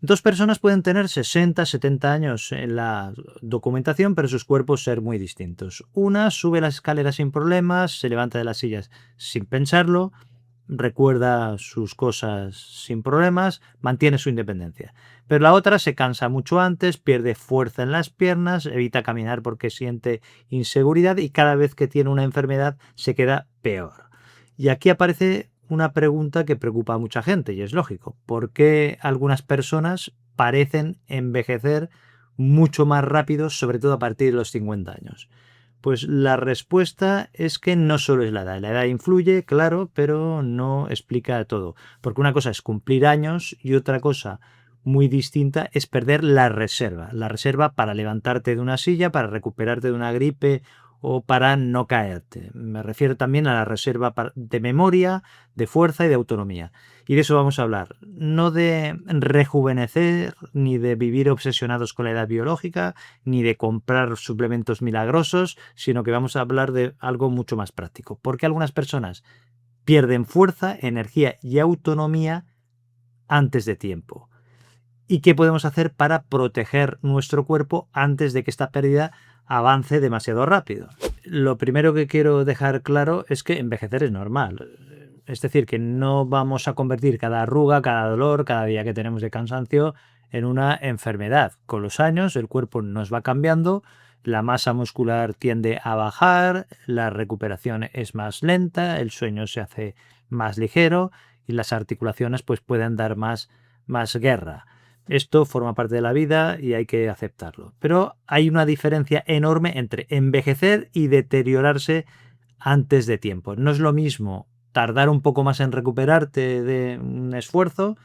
Dos personas pueden tener 60, 70 años en la documentación, pero sus cuerpos ser muy distintos. Una sube las escaleras sin problemas, se levanta de las sillas sin pensarlo, recuerda sus cosas sin problemas, mantiene su independencia. Pero la otra se cansa mucho antes, pierde fuerza en las piernas, evita caminar porque siente inseguridad y cada vez que tiene una enfermedad se queda peor. Y aquí aparece una pregunta que preocupa a mucha gente y es lógico. ¿Por qué algunas personas parecen envejecer mucho más rápido, sobre todo a partir de los 50 años? Pues la respuesta es que no solo es la edad. La edad influye, claro, pero no explica todo. Porque una cosa es cumplir años y otra cosa muy distinta es perder la reserva. La reserva para levantarte de una silla, para recuperarte de una gripe o para no caerte. Me refiero también a la reserva de memoria, de fuerza y de autonomía. Y de eso vamos a hablar. No de rejuvenecer, ni de vivir obsesionados con la edad biológica, ni de comprar suplementos milagrosos, sino que vamos a hablar de algo mucho más práctico. Porque algunas personas pierden fuerza, energía y autonomía antes de tiempo. ¿Y qué podemos hacer para proteger nuestro cuerpo antes de que esta pérdida avance demasiado rápido? Lo primero que quiero dejar claro es que envejecer es normal. Es decir, que no vamos a convertir cada arruga, cada dolor, cada día que tenemos de cansancio en una enfermedad. Con los años el cuerpo nos va cambiando, la masa muscular tiende a bajar, la recuperación es más lenta, el sueño se hace más ligero y las articulaciones pues pueden dar más guerra. Esto forma parte de la vida y hay que aceptarlo. Pero hay una diferencia enorme entre envejecer y deteriorarse antes de tiempo. No es lo mismo tardar un poco más en recuperarte de un esfuerzo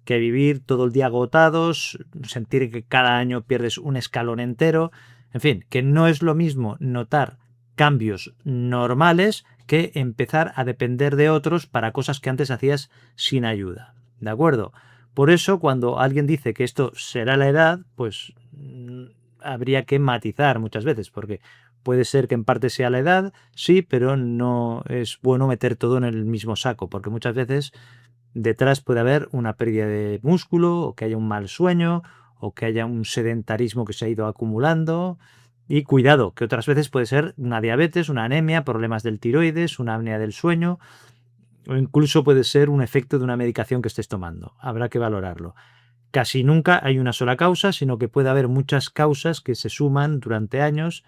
que vivir todo el día agotados, sentir que cada año pierdes un escalón entero. En fin, que no es lo mismo notar cambios normales que empezar a depender de otros para cosas que antes hacías sin ayuda. ¿De acuerdo? Por eso, cuando alguien dice que esto será la edad, pues habría que matizar muchas veces, porque puede ser que en parte sea la edad, sí, pero no es bueno meter todo en el mismo saco, porque muchas veces detrás puede haber una pérdida de músculo, o que haya un mal sueño, o que haya un sedentarismo que se ha ido acumulando. Y cuidado, que otras veces puede ser una diabetes, una anemia, problemas del tiroides, una apnea del sueño, o incluso puede ser un efecto de una medicación que estés tomando. Habrá que valorarlo. Casi nunca hay una sola causa, sino que puede haber muchas causas que se suman durante años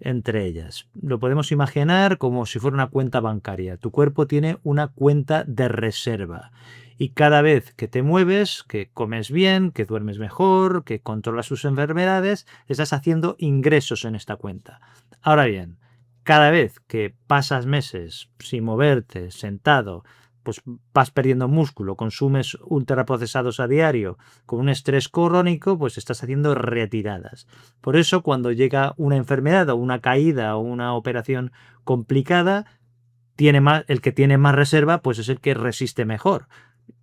entre ellas. Lo podemos imaginar como si fuera una cuenta bancaria. Tu cuerpo tiene una cuenta de reserva. Y cada vez que te mueves, que comes bien, que duermes mejor, que controlas tus enfermedades, estás haciendo ingresos en esta cuenta. Ahora bien, cada vez que pasas meses sin moverte, sentado, pues vas perdiendo músculo, consumes ultraprocesados a diario, con un estrés crónico, pues estás haciendo retiradas. Por eso, cuando llega una enfermedad o una caída o una operación complicada, el que tiene más reserva, pues es el que resiste mejor.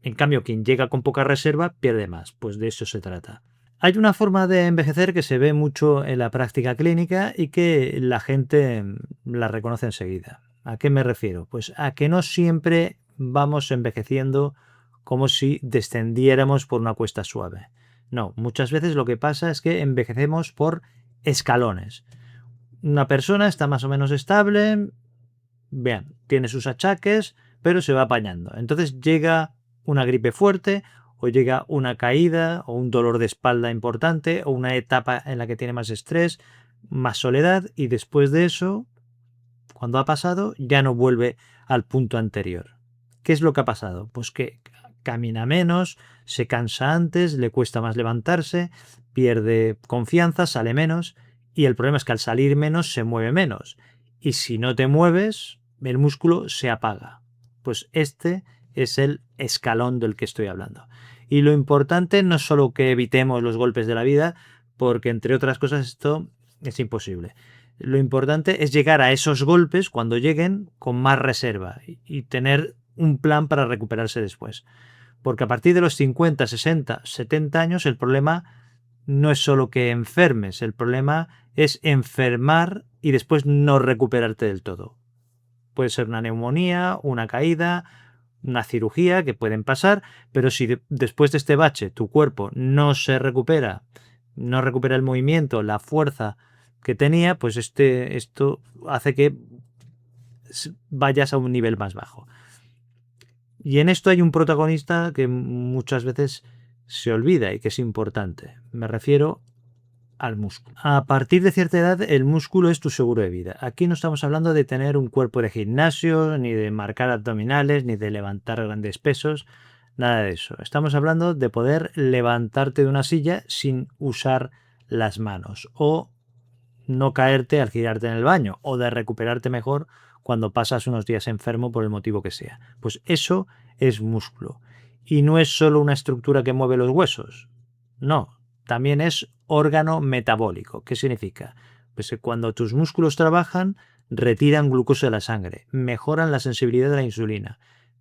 En cambio, quien llega con poca reserva pierde más. Pues de eso se trata. Hay una forma de envejecer que se ve mucho en la práctica clínica y que la gente la reconoce enseguida. ¿A qué me refiero? Pues a que no siempre vamos envejeciendo como si descendiéramos por una cuesta suave. No, muchas veces lo que pasa es que envejecemos por escalones. Una persona está más o menos estable, bien, tiene sus achaques, pero se va apañando. Entonces llega una gripe fuerte o llega una caída o un dolor de espalda importante o una etapa en la que tiene más estrés, más soledad y después de eso, cuando ha pasado, ya no vuelve al punto anterior. ¿Qué es lo que ha pasado? Pues que camina menos, se cansa antes, le cuesta más levantarse, pierde confianza, sale menos y el problema es que al salir menos se mueve menos. Y si no te mueves, el músculo se apaga. Pues este es el escalón del que estoy hablando. Y lo importante no es solo que evitemos los golpes de la vida, porque entre otras cosas esto es imposible. Lo importante es llegar a esos golpes cuando lleguen con más reserva y tener un plan para recuperarse después. Porque a partir de los 50, 60, 70 años el problema no es solo que enfermes, el problema es enfermar y después no recuperarte del todo. Puede ser una neumonía, una caída, una cirugía que pueden pasar, pero si después de este bache tu cuerpo no se recupera, no recupera el movimiento, la fuerza que tenía, pues esto hace que vayas a un nivel más bajo. Y en esto hay un protagonista que muchas veces se olvida y que es importante. Me refiero al músculo. A partir de cierta edad, el músculo es tu seguro de vida. Aquí no estamos hablando de tener un cuerpo de gimnasio, ni de marcar abdominales, ni de levantar grandes pesos, nada de eso. Estamos hablando de poder levantarte de una silla sin usar las manos, o no caerte al girarte en el baño, o de recuperarte mejor cuando pasas unos días enfermo por el motivo que sea. Pues eso es músculo. Y no es solo una estructura que mueve los huesos. No, también es órgano metabólico. ¿Qué significa? Pues que cuando tus músculos trabajan, retiran glucosa de la sangre, mejoran la sensibilidad de la insulina,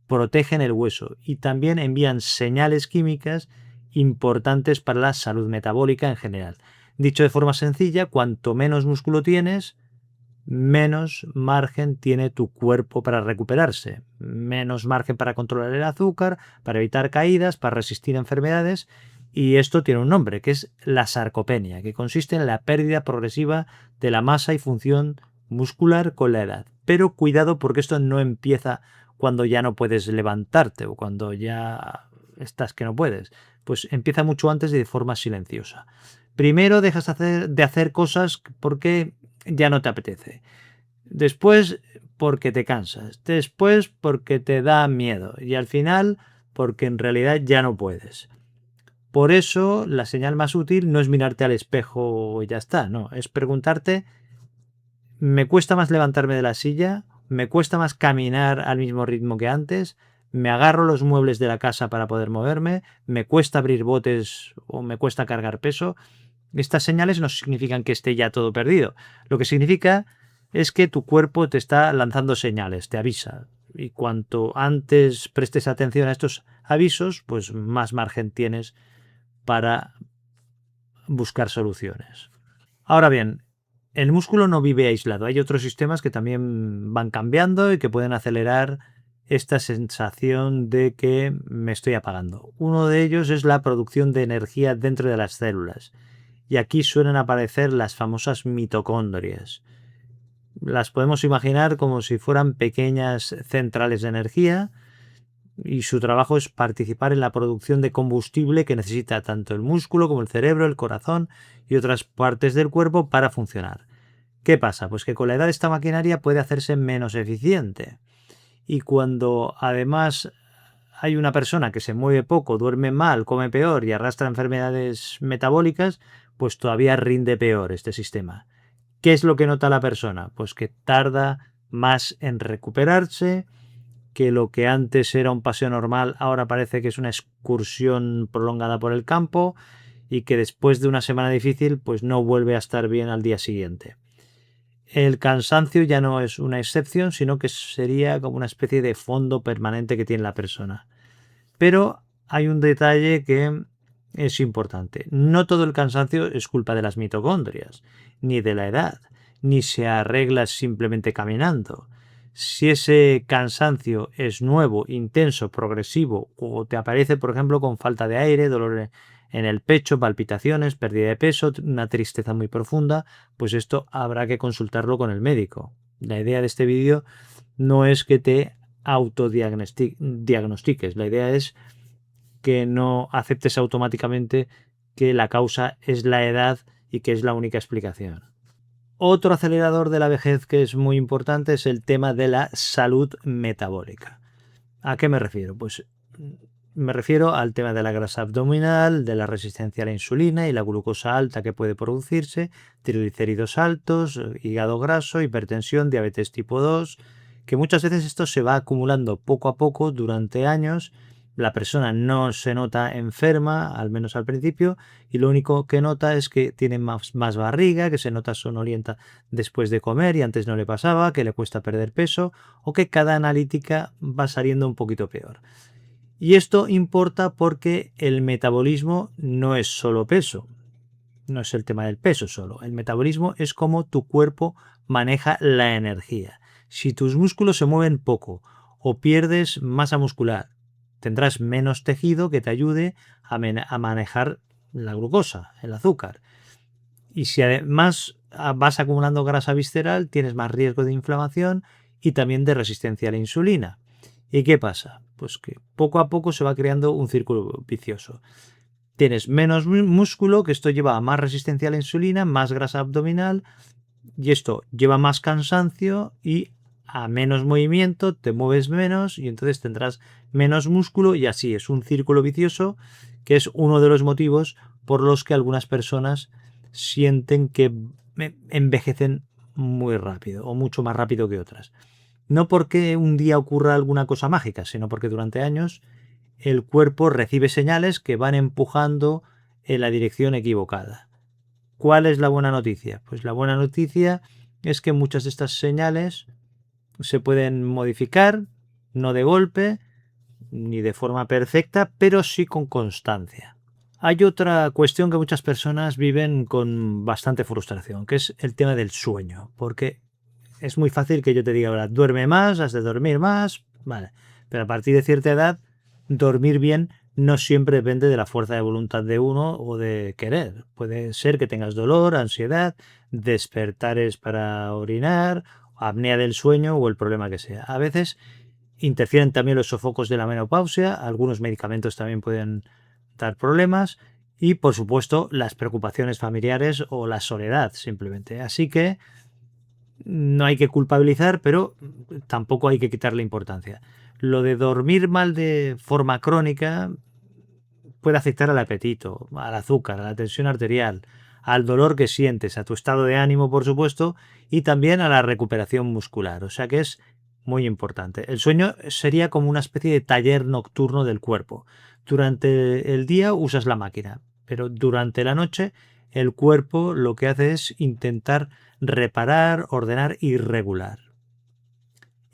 protegen el hueso y también envían señales químicas importantes para la salud metabólica en general. Dicho de forma sencilla, cuanto menos músculo tienes, menos margen tiene tu cuerpo para recuperarse, menos margen para controlar el azúcar, para evitar caídas, para resistir enfermedades. Y esto tiene un nombre, que es la sarcopenia, que consiste en la pérdida progresiva de la masa y función muscular con la edad. Pero cuidado, porque esto no empieza cuando ya no puedes levantarte o cuando ya estás que no puedes. Pues empieza mucho antes y de forma silenciosa. Primero dejas de hacer cosas porque ya no te apetece. Después porque te cansas. Después porque te da miedo. Y al final porque en realidad ya no puedes. Por eso la señal más útil no es mirarte al espejo y ya está, no, es preguntarte, ¿me cuesta más levantarme de la silla? ¿Me cuesta más caminar al mismo ritmo que antes? ¿Me agarro los muebles de la casa para poder moverme? ¿Me cuesta abrir botes o me cuesta cargar peso? Estas señales no significan que esté ya todo perdido. Lo que significa es que tu cuerpo te está lanzando señales, te avisa. Y cuanto antes prestes atención a estos avisos, pues más margen tienes para buscar soluciones. Ahora bien, el músculo no vive aislado. Hay otros sistemas que también van cambiando y que pueden acelerar esta sensación de que me estoy apagando. Uno de ellos es la producción de energía dentro de las células. Y aquí suelen aparecer las famosas mitocondrias. Las podemos imaginar como si fueran pequeñas centrales de energía, y su trabajo es participar en la producción de combustible que necesita tanto el músculo como el cerebro, el corazón y otras partes del cuerpo para funcionar. ¿Qué pasa? Pues que con la edad esta maquinaria puede hacerse menos eficiente. Y cuando además hay una persona que se mueve poco, duerme mal, come peor y arrastra enfermedades metabólicas, pues todavía rinde peor este sistema. ¿Qué es lo que nota la persona? Pues que tarda más en recuperarse, que lo que antes era un paseo normal ahora parece que es una excursión prolongada por el campo y que después de una semana difícil pues no vuelve a estar bien al día siguiente. El cansancio ya no es una excepción, sino que sería como una especie de fondo permanente que tiene la persona. Pero hay un detalle que es importante. No todo el cansancio es culpa de las mitocondrias, ni de la edad, ni se arregla simplemente caminando. Si ese cansancio es nuevo, intenso, progresivo, o te aparece, por ejemplo, con falta de aire, dolor en el pecho, palpitaciones, pérdida de peso, una tristeza muy profunda, pues esto habrá que consultarlo con el médico. La idea de este vídeo no es que te autodiagnostiques, la idea es que no aceptes automáticamente que la causa es la edad y que es la única explicación. Otro acelerador de la vejez que es muy importante es el tema de la salud metabólica. ¿A qué me refiero? Pues me refiero al tema de la grasa abdominal, de la resistencia a la insulina y la glucosa alta que puede producirse, triglicéridos altos, hígado graso, hipertensión, diabetes tipo 2, que muchas veces esto se va acumulando poco a poco durante años. La persona no se nota enferma, al menos al principio, y lo único que nota es que tiene más barriga, que se nota sonolienta después de comer y antes no le pasaba, que le cuesta perder peso o que cada analítica va saliendo un poquito peor. Y esto importa porque el metabolismo no es solo peso, no es el tema del peso solo. El metabolismo es cómo tu cuerpo maneja la energía. Si tus músculos se mueven poco o pierdes masa muscular. Tendrás menos tejido que te ayude a manejar la glucosa, el azúcar. Y si además vas acumulando grasa visceral, tienes más riesgo de inflamación y también de resistencia a la insulina. ¿Y qué pasa? Pues que poco a poco se va creando un círculo vicioso. Tienes menos músculo, que esto lleva a más resistencia a la insulina, más grasa abdominal, y esto lleva más cansancio y a menos movimiento, te mueves menos y entonces tendrás menos músculo, y así es un círculo vicioso, que es uno de los motivos por los que algunas personas sienten que envejecen muy rápido o mucho más rápido que otras. No porque un día ocurra alguna cosa mágica, sino porque durante años el cuerpo recibe señales que van empujando en la dirección equivocada. ¿Cuál es la buena noticia? Pues la buena noticia es que muchas de estas señales se pueden modificar, no de golpe, ni de forma perfecta, pero sí con constancia. Hay otra cuestión que muchas personas viven con bastante frustración, que es el tema del sueño, porque es muy fácil que yo te diga ahora, duerme más, has de dormir más, vale, pero a partir de cierta edad, dormir bien no siempre depende de la fuerza de voluntad de uno o de querer. Puede ser que tengas dolor, ansiedad, despertares para orinar, apnea del sueño o el problema que sea. A veces interfieren también los sofocos de la menopausia, algunos medicamentos también pueden dar problemas y, por supuesto, las preocupaciones familiares o la soledad simplemente. Así que no hay que culpabilizar, pero tampoco hay que quitarle importancia. Lo de dormir mal de forma crónica puede afectar al apetito, al azúcar, a la tensión arterial, al dolor que sientes, a tu estado de ánimo, por supuesto, y también a la recuperación muscular. O sea que es muy importante. El sueño sería como una especie de taller nocturno del cuerpo. Durante el día usas la máquina, pero durante la noche el cuerpo lo que hace es intentar reparar, ordenar y regular.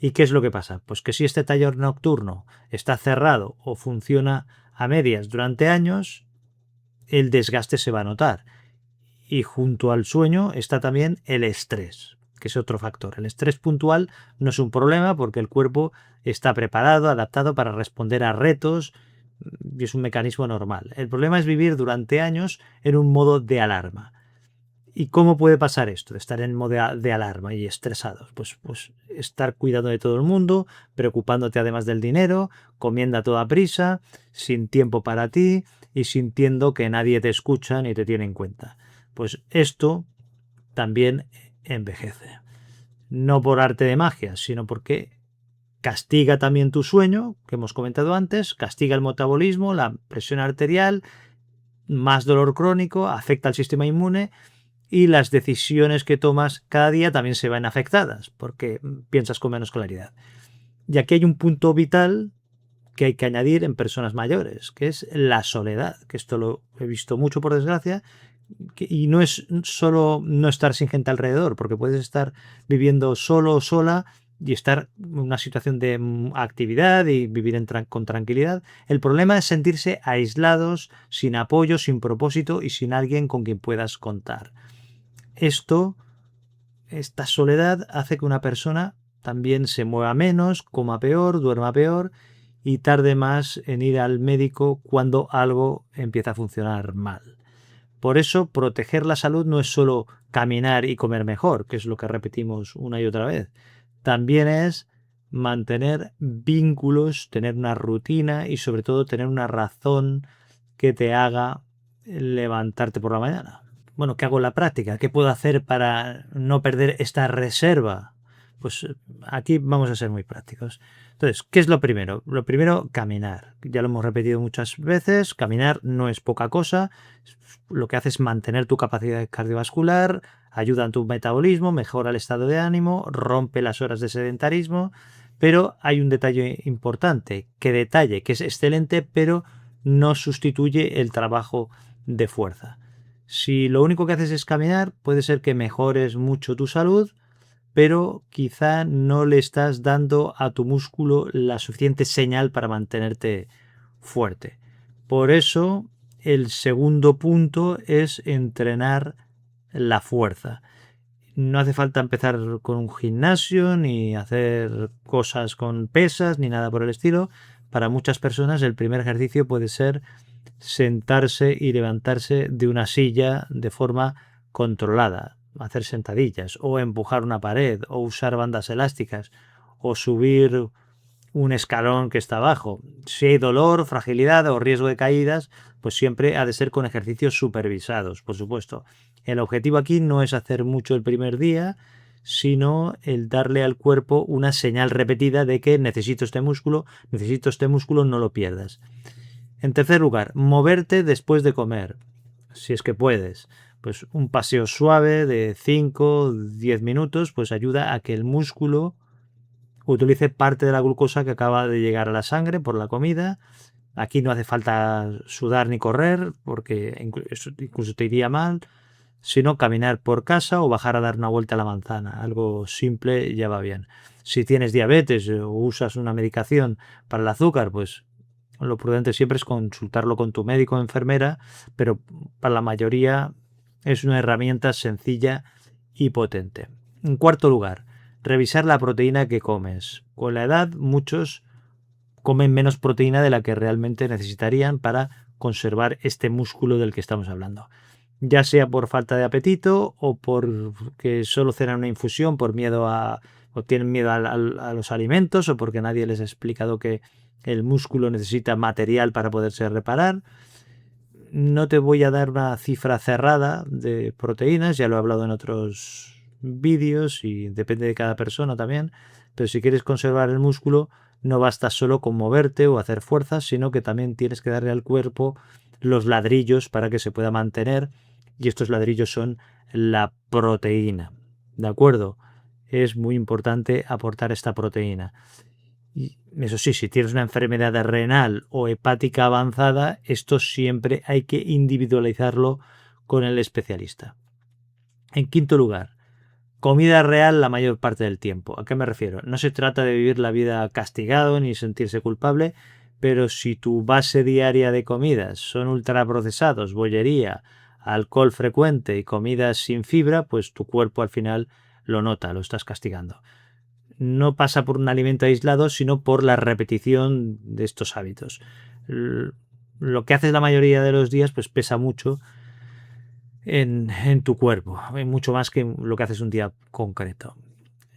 ¿Y qué es lo que pasa? Pues que si este taller nocturno está cerrado o funciona a medias durante años, el desgaste se va a notar. Y junto al sueño está también el estrés, que es otro factor. El estrés puntual no es un problema porque el cuerpo está preparado, adaptado para responder a retos y es un mecanismo normal. El problema es vivir durante años en un modo de alarma. ¿Y cómo puede pasar esto? De estar en modo de alarma y estresados. Pues estar cuidando de todo el mundo, preocupándote además del dinero, comiendo a toda prisa, sin tiempo para ti y sintiendo que nadie te escucha ni te tiene en cuenta. Pues esto también envejece. No por arte de magia, sino porque castiga también tu sueño, que hemos comentado antes, castiga el metabolismo, la presión arterial, más dolor crónico, afecta al sistema inmune y las decisiones que tomas cada día también se ven afectadas porque piensas con menos claridad. Y aquí hay un punto vital que hay que añadir en personas mayores, que es la soledad, que esto lo he visto mucho por desgracia, y no es solo no estar sin gente alrededor, porque puedes estar viviendo solo o sola y estar en una situación de actividad y vivir con tranquilidad. El problema es sentirse aislados, sin apoyo, sin propósito y sin alguien con quien puedas contar. Esta soledad hace que una persona también se mueva menos, coma peor, duerma peor y tarde más en ir al médico cuando algo empieza a funcionar mal. Por eso, proteger la salud no es solo caminar y comer mejor, que es lo que repetimos una y otra vez. También es mantener vínculos, tener una rutina y sobre todo tener una razón que te haga levantarte por la mañana. Bueno, ¿qué hago en la práctica? ¿Qué puedo hacer para no perder esta reserva? Pues aquí vamos a ser muy prácticos. Entonces, ¿qué es lo primero? Lo primero, caminar. Ya lo hemos repetido muchas veces, caminar no es poca cosa. Lo que hace es mantener tu capacidad cardiovascular, ayuda en tu metabolismo, mejora el estado de ánimo, rompe las horas de sedentarismo, pero hay un detalle importante, que es excelente, pero no sustituye el trabajo de fuerza. Si lo único que haces es caminar, puede ser que mejores mucho tu salud, pero quizá no le estás dando a tu músculo la suficiente señal para mantenerte fuerte. Por eso, el segundo punto es entrenar la fuerza. No hace falta empezar con un gimnasio, ni hacer cosas con pesas, ni nada por el estilo. Para muchas personas el primer ejercicio puede ser sentarse y levantarse de una silla de forma controlada, hacer sentadillas, o empujar una pared, o usar bandas elásticas, o subir un escalón que está abajo. Si hay dolor, fragilidad o riesgo de caídas, pues siempre ha de ser con ejercicios supervisados, por supuesto. El objetivo aquí no es hacer mucho el primer día, sino el darle al cuerpo una señal repetida de que necesito este músculo, no lo pierdas. En tercer lugar, moverte después de comer, si es que puedes. Pues un paseo suave de 5-10 minutos pues ayuda a que el músculo utilice parte de la glucosa que acaba de llegar a la sangre por la comida. Aquí no hace falta sudar ni correr, porque incluso te iría mal, sino caminar por casa o bajar a dar una vuelta a la manzana. Algo simple ya va bien. Si tienes diabetes o usas una medicación para el azúcar, pues lo prudente siempre es consultarlo con tu médico o enfermera, pero para la mayoría es una herramienta sencilla y potente. En cuarto lugar, revisar la proteína que comes. Con la edad, muchos comen menos proteína de la que realmente necesitarían para conservar este músculo del que estamos hablando. Ya sea por falta de apetito o porque solo cenan una infusión por miedo o tienen miedo a los alimentos o porque nadie les ha explicado que el músculo necesita material para poderse reparar. No te voy a dar una cifra cerrada de proteínas, ya lo he hablado en otros vídeos y depende de cada persona también, pero si quieres conservar el músculo no basta solo con moverte o hacer fuerzas, sino que también tienes que darle al cuerpo los ladrillos para que se pueda mantener, y estos ladrillos son la proteína. ¿De acuerdo? Es muy importante aportar esta proteína. Y eso sí, si tienes una enfermedad renal o hepática avanzada, esto siempre hay que individualizarlo con el especialista. En quinto lugar, comida real la mayor parte del tiempo. ¿A qué me refiero? No se trata de vivir la vida castigado ni sentirse culpable, pero si tu base diaria de comidas son ultraprocesados, bollería, alcohol frecuente y comidas sin fibra, pues tu cuerpo al final lo nota, lo estás castigando. No pasa por un alimento aislado, sino por la repetición de estos hábitos. Lo que haces la mayoría de los días pues pesa mucho en tu cuerpo, mucho más que lo que haces un día concreto.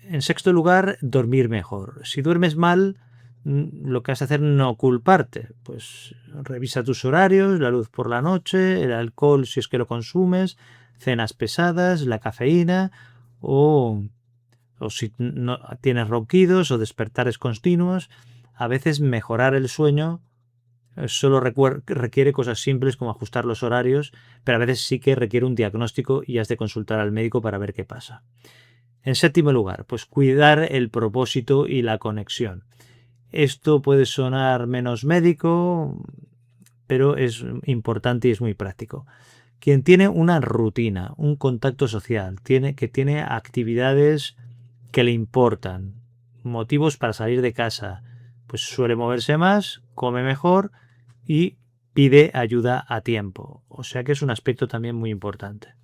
En sexto lugar, dormir mejor. Si duermes mal, lo que has de hacer es no culparte. Pues revisa tus horarios, la luz por la noche, el alcohol si es que lo consumes, cenas pesadas, la cafeína o si no tienes ronquidos o despertares continuos. A veces mejorar el sueño solo requiere cosas simples como ajustar los horarios, pero a veces sí que requiere un diagnóstico y has de consultar al médico para ver qué pasa. En séptimo lugar, pues cuidar el propósito y la conexión. Esto puede sonar menos médico, pero es importante y es muy práctico. Quien tiene una rutina, un contacto social, que tiene actividades que le importan, motivos para salir de casa, pues suele moverse más, come mejor y pide ayuda a tiempo. O sea que es un aspecto también muy importante.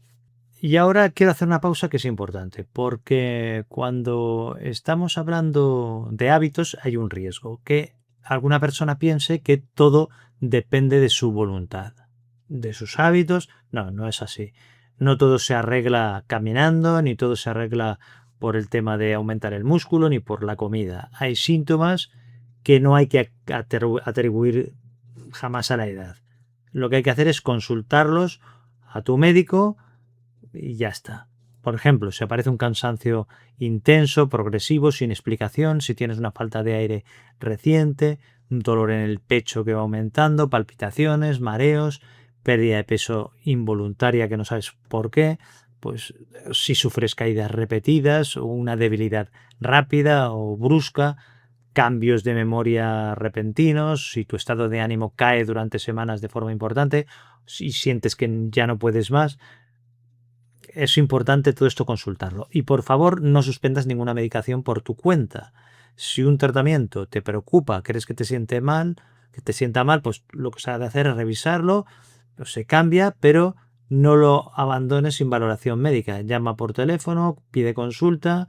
Y ahora quiero hacer una pausa que es importante, porque cuando estamos hablando de hábitos hay un riesgo, que alguna persona piense que todo depende de su voluntad, de sus hábitos. No, no es así. No todo se arregla caminando, ni todo se arregla por el tema de aumentar el músculo, ni por la comida. Hay síntomas que no hay que atribuir jamás a la edad. Lo que hay que hacer es consultarlos a tu médico y ya está. Por ejemplo, si aparece un cansancio intenso, progresivo, sin explicación, si tienes una falta de aire reciente, un dolor en el pecho que va aumentando, palpitaciones, mareos, pérdida de peso involuntaria que no sabes por qué, pues si sufres caídas repetidas o una debilidad rápida o brusca, cambios de memoria repentinos, si tu estado de ánimo cae durante semanas de forma importante, si sientes que ya no puedes más, es importante todo esto consultarlo. Y por favor, no suspendas ninguna medicación por tu cuenta. Si un tratamiento te preocupa, crees que te siente mal, que te sienta mal, pues lo que se ha de hacer es revisarlo, pues se cambia, pero no lo abandones sin valoración médica. Llama por teléfono, pide consulta,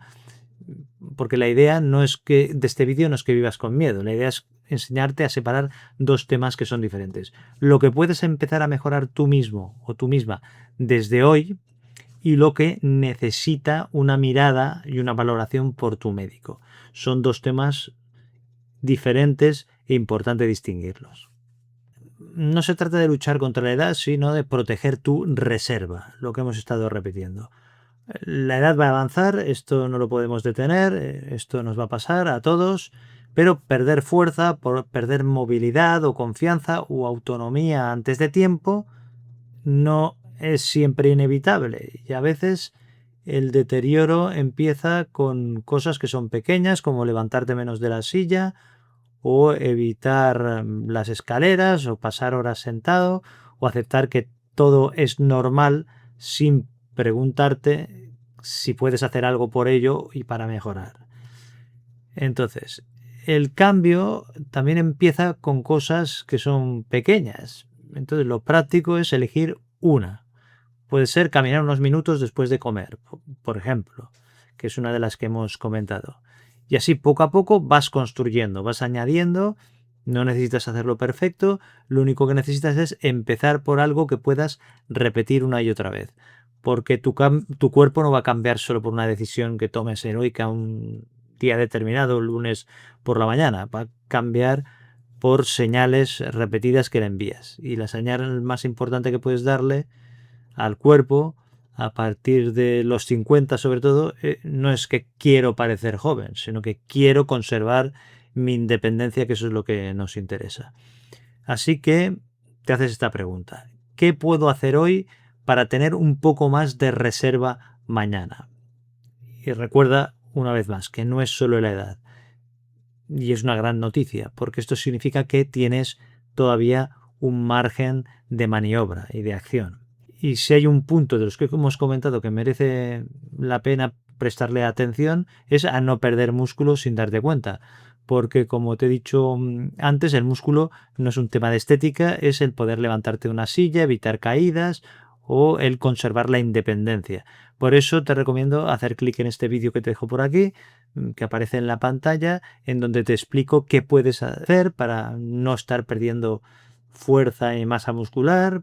porque la idea no es que de este vídeo no es que vivas con miedo, la idea es enseñarte a separar dos temas que son diferentes. Lo que puedes empezar a mejorar tú mismo o tú misma desde hoy y lo que necesita una mirada y una valoración por tu médico. Son dos temas diferentes e importante distinguirlos. No se trata de luchar contra la edad, sino de proteger tu reserva, lo que hemos estado repitiendo. La edad va a avanzar, esto no lo podemos detener, esto nos va a pasar a todos, pero perder fuerza, perder movilidad o confianza o autonomía antes de tiempo no es siempre inevitable y a veces el deterioro empieza con cosas que son pequeñas como levantarte menos de la silla o evitar las escaleras o pasar horas sentado o aceptar que todo es normal sin preguntarte si puedes hacer algo por ello y para mejorar. Entonces, el cambio también empieza con cosas que son pequeñas. Entonces, lo práctico es elegir una. Puede ser caminar unos minutos después de comer, por ejemplo, que es una de las que hemos comentado. Y así poco a poco vas construyendo, vas añadiendo, no necesitas hacerlo perfecto, lo único que necesitas es empezar por algo que puedas repetir una y otra vez, porque tu cuerpo no va a cambiar solo por una decisión que tomes heroica un día determinado, el lunes por la mañana, va a cambiar por señales repetidas que le envías. Y la señal más importante que puedes darle al cuerpo a partir de los 50 sobre todo, no es que quiero parecer joven, sino que quiero conservar mi independencia, que eso es lo que nos interesa. Así que te haces esta pregunta: ¿qué puedo hacer hoy para tener un poco más de reserva mañana? Y recuerda una vez más que no es solo la edad. Y es una gran noticia, porque esto significa que tienes todavía un margen de maniobra y de acción. Y si hay un punto de los que hemos comentado que merece la pena prestarle atención, es a no perder músculo sin darte cuenta. Porque, como te he dicho antes, el músculo no es un tema de estética, es el poder levantarte de una silla, evitar caídas o el conservar la independencia. Por eso te recomiendo hacer clic en este vídeo que te dejo por aquí, que aparece en la pantalla, en donde te explico qué puedes hacer para no estar perdiendo fuerza y masa muscular,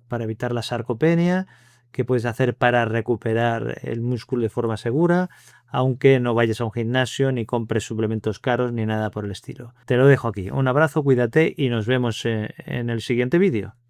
para evitar la sarcopenia, qué puedes hacer para recuperar el músculo de forma segura, aunque no vayas a un gimnasio ni compres suplementos caros ni nada por el estilo. Te lo dejo aquí. Un abrazo, cuídate y nos vemos en el siguiente vídeo.